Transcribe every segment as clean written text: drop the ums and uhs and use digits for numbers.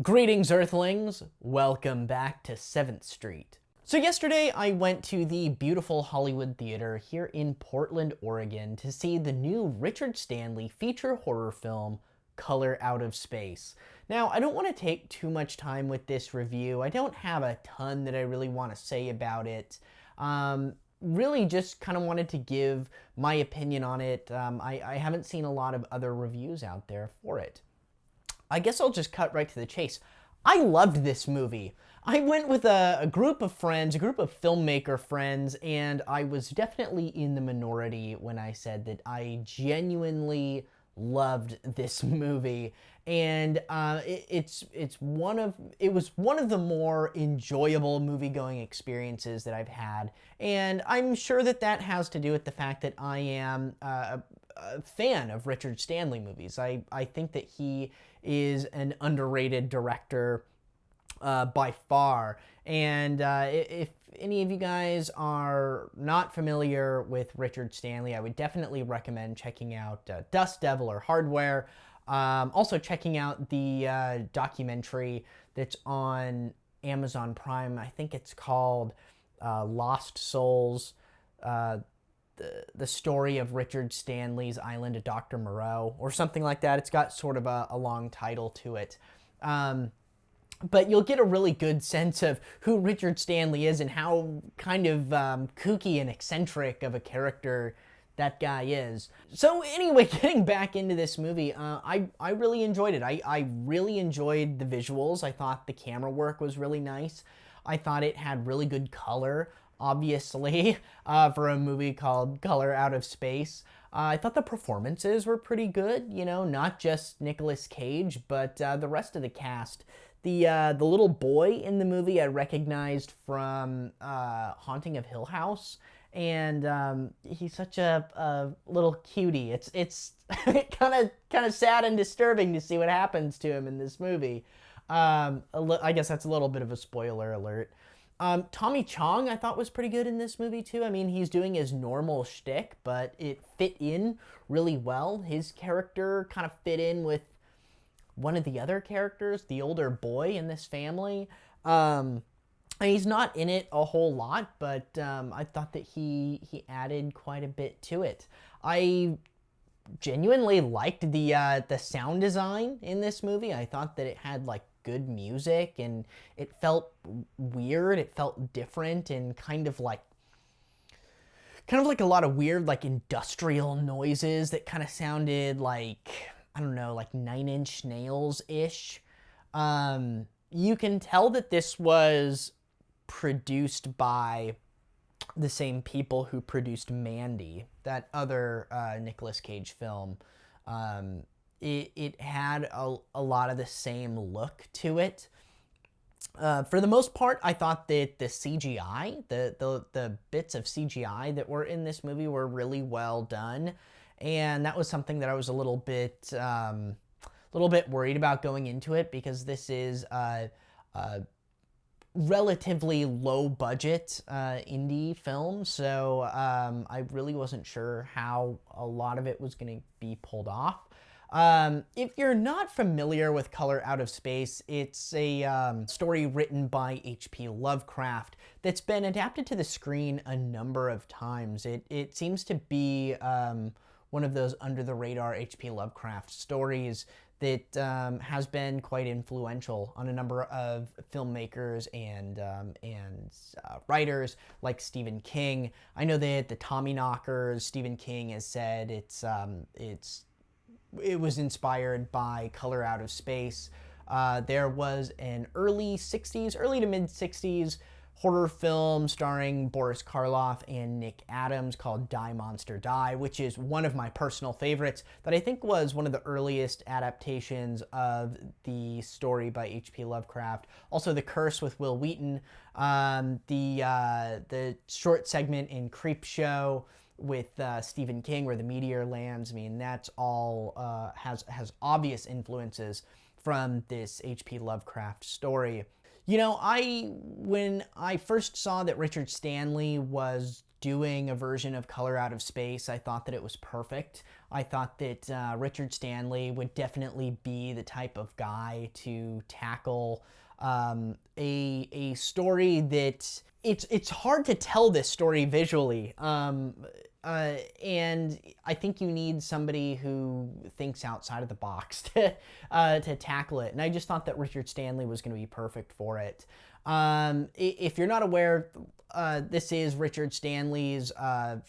Greetings, Earthlings! Welcome back to 7th Street. So yesterday I went to the beautiful Hollywood Theater here in Portland, Oregon to see the new Richard Stanley feature horror film, Color Out of Space. Now, I don't want to take too much time with this review. I don't have a ton that I really want to say about it. Really just kind of wanted to give my opinion on it. I haven't seen a lot of other reviews out there for it. I guess I'll just cut right to the chase. I loved this movie. I went with a group of friends, a group of filmmaker friends, and I was definitely in the minority when I said that I genuinely loved this movie. And it was one of the more enjoyable movie-going experiences that I've had. And I'm sure that that has to do with the fact that I am a fan of Richard Stanley movies. I think that he is an underrated director by far. And if any of you guys are not familiar with Richard Stanley, I would definitely recommend checking out Dust Devil or Hardware. Also checking out the documentary that's on Amazon Prime. I think it's called Lost Souls. The story of Richard Stanley's Island of Dr. Moreau, or something like that. It's got sort of a long title to it. But you'll get a really good sense of who Richard Stanley is and how kind of kooky and eccentric of a character that guy is. So anyway, getting back into this movie, I really enjoyed it. I really enjoyed the visuals. I thought the camera work was really nice. I thought it had really good color. Obviously, for a movie called Color Out of Space. I thought the performances were pretty good, you know, not just Nicolas Cage, but the rest of the cast. The little boy in the movie I recognized from Haunting of Hill House, and he's such a little cutie. It's kind of sad and disturbing to see what happens to him in this movie. I guess that's a little bit of a spoiler alert. Tommy Chong, I thought, was pretty good in this movie, too. I mean, he's doing his normal shtick, but it fit in really well. His character kind of fit in with one of the other characters, the older boy in this family. He's not in it a whole lot, but I thought that he added quite a bit to it. I genuinely liked the sound design in this movie. I thought that it had, like, good music, and it felt weird. It felt different, and kind of like a lot of weird, like, industrial noises that kind of sounded like, I don't know, like Nine Inch Nails-ish. You can tell that this was produced by the same people who produced Mandy, that other Nicolas Cage film. It had a lot of the same look to it. For the most part, I thought that the CGI, the bits of CGI that were in this movie were really well done, and that was something that I was a little bit worried about going into it, because this is a relatively low budget indie film, so I really wasn't sure how a lot of it was going to be pulled off. If you're not familiar with Color Out of Space, it's a story written by H.P. Lovecraft that's been adapted to the screen a number of times. It seems to be one of those under-the-radar H.P. Lovecraft stories that has been quite influential on a number of filmmakers and writers like Stephen King. I know that the Tommyknockers, Stephen King has said it was inspired by Color Out of Space. There was an early to mid-60s horror film starring Boris Karloff and Nick Adams called Die Monster Die, which is one of my personal favorites, that I think was one of the earliest adaptations of the story by H.P. Lovecraft. Also, The Curse with Will Wheaton, the short segment in Creepshow with Stephen King, where the meteor lands. I mean, that's all has obvious influences from this H.P. Lovecraft story. When I first saw that Richard Stanley was doing a version of Color Out of Space, I thought that it was perfect. I thought that Richard Stanley would definitely be the type of guy to tackle a story that it's hard to tell this story visually. And I think you need somebody who thinks outside of the box to tackle it. And I just thought that Richard Stanley was going to be perfect for it. If you're not aware, this is Richard Stanley's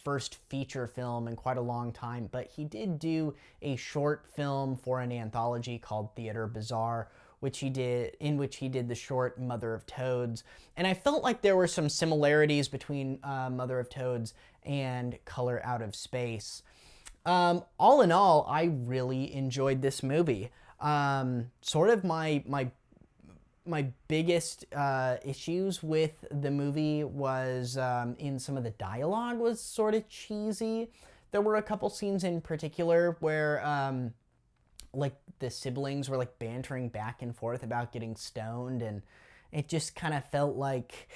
first feature film in quite a long time, but he did do a short film for an anthology called Theater Bizarre, in which he did the short Mother of Toads. And I felt like there were some similarities between Mother of Toads and Color Out of Space. All in all, I really enjoyed this movie. Sort of my biggest issues with the movie was in some of the dialogue was sort of cheesy. There were a couple scenes in particular where like the siblings were like bantering back and forth about getting stoned, and it just kind of felt like,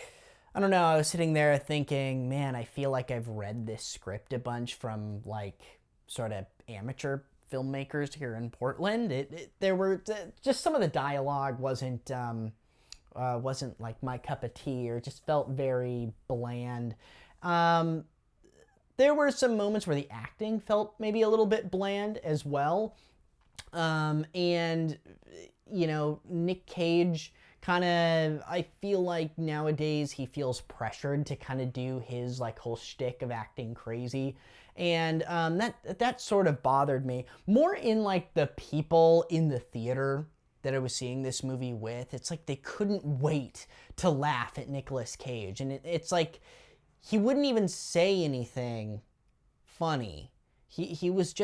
I don't know, I was sitting there thinking, man, I feel like I've read this script a bunch from like sort of amateur filmmakers here in Portland. There were just some of the dialogue wasn't like my cup of tea, or just felt very bland. There were some moments where the acting felt maybe a little bit bland as well. And Nick Cage kind of, I feel like nowadays he feels pressured to kind of do his like whole shtick of acting crazy. And that sort of bothered me more in like the people in the theater that I was seeing this movie with. It's like they couldn't wait to laugh at Nicolas Cage, and it's like he wouldn't even say anything funny. He was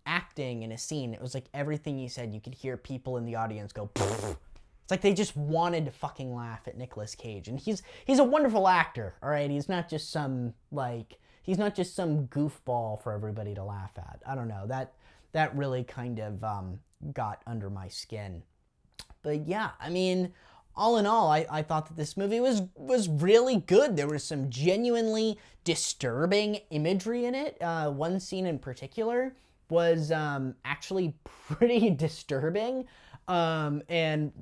acting in a scene. It was like everything he said, you could hear people in the audience go Pfft. It's like they just wanted to fucking laugh at Nicolas Cage. And he's a wonderful actor, all right? He's not just some goofball for everybody to laugh at. I don't know. That really kind of got under my skin. But yeah, I mean, all in all, I thought that this movie was really good. There was some genuinely disturbing imagery in it. One scene in particular was actually pretty disturbing, and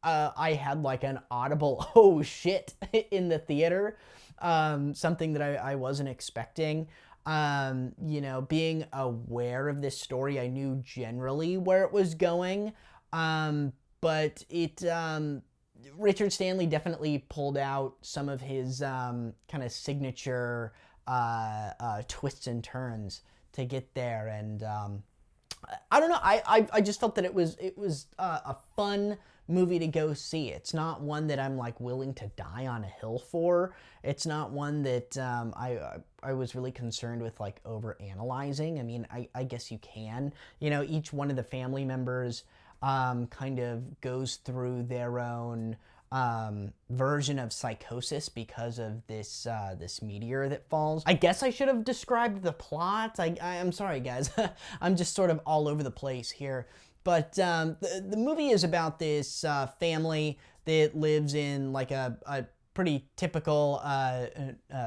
I had like an audible oh shit in the theater, something that I wasn't expecting. Being aware of this story, I knew generally where it was going, but Richard Stanley definitely pulled out some of his kind of signature twists and turns to get there, and I don't know. I just felt that it was a fun movie to go see. It's not one that I'm like willing to die on a hill for. It's not one that I was really concerned with like over analyzing. I mean, I guess you can. Each one of the family members kind of goes through their own version of psychosis because of this meteor that falls. I guess I should have described the plot. I'm sorry, guys. I'm just sort of all over the place here. But the movie is about this family that lives in like a pretty typical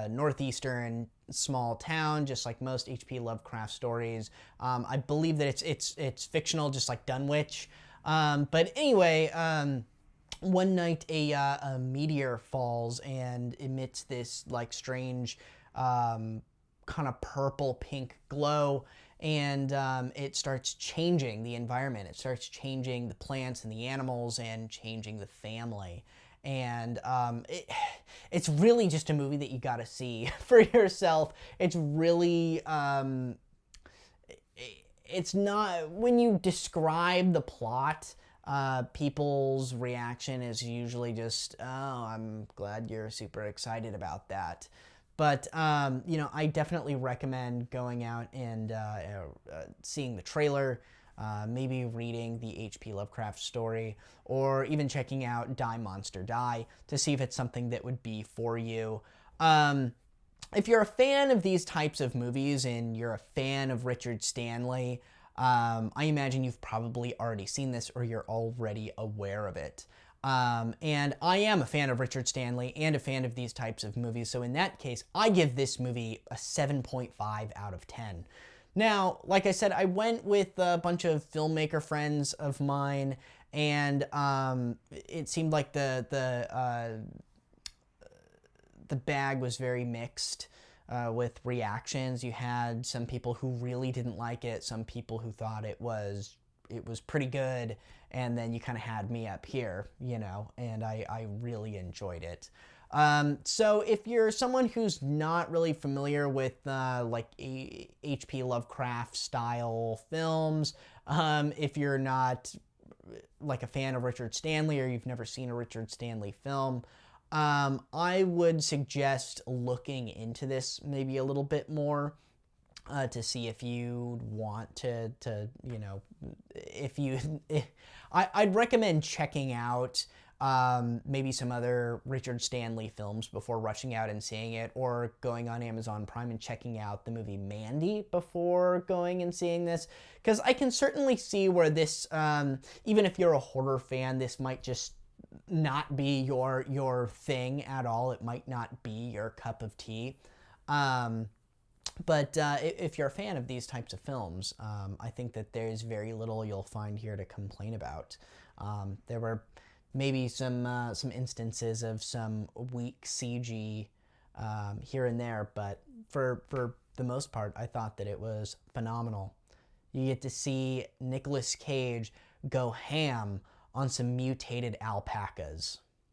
northeastern small town, just like most H.P. Lovecraft stories. I believe that it's fictional, just like Dunwich. But anyway, one night a meteor falls and emits this like strange kind of purple pink glow, and it starts changing the environment. It starts changing the plants and the animals and changing the family. And it's really just a movie that you gotta see for yourself. It's really it's not, when you describe the plot, people's reaction is usually just, oh, I'm glad you're super excited about that. But, I definitely recommend going out and seeing the trailer, maybe reading the H.P. Lovecraft story, or even checking out Die Monster Die to see if it's something that would be for you. If you're a fan of these types of movies and you're a fan of Richard Stanley, I imagine you've probably already seen this or you're already aware of it. And I am a fan of Richard Stanley and a fan of these types of movies. So in that case, I give this movie a 7.5 out of 10. Now, like I said, I went with a bunch of filmmaker friends of mine, and it seemed like the bag was very mixed with reactions. You had some people who really didn't like it, some people who thought it was pretty good, and then you kind of had me up here, you know, and I really enjoyed it. So if you're someone who's not really familiar with like H.P. Lovecraft style films, if you're not like a fan of Richard Stanley, or you've never seen a Richard Stanley film, I would suggest looking into this maybe a little bit more to see if you want to you know, I'd recommend checking out maybe some other Richard Stanley films before rushing out and seeing it, or going on Amazon Prime and checking out the movie Mandy before going and seeing this, because I can certainly see where this, even if you're a horror fan, this might just not be your thing at all. It might not be your cup of tea. But if you're a fan of these types of films, I think that there's very little you'll find here to complain about. There were maybe some instances of some weak CG here and there, but for the most part, I thought that it was phenomenal. You get to see Nicolas Cage go ham on some mutated alpacas.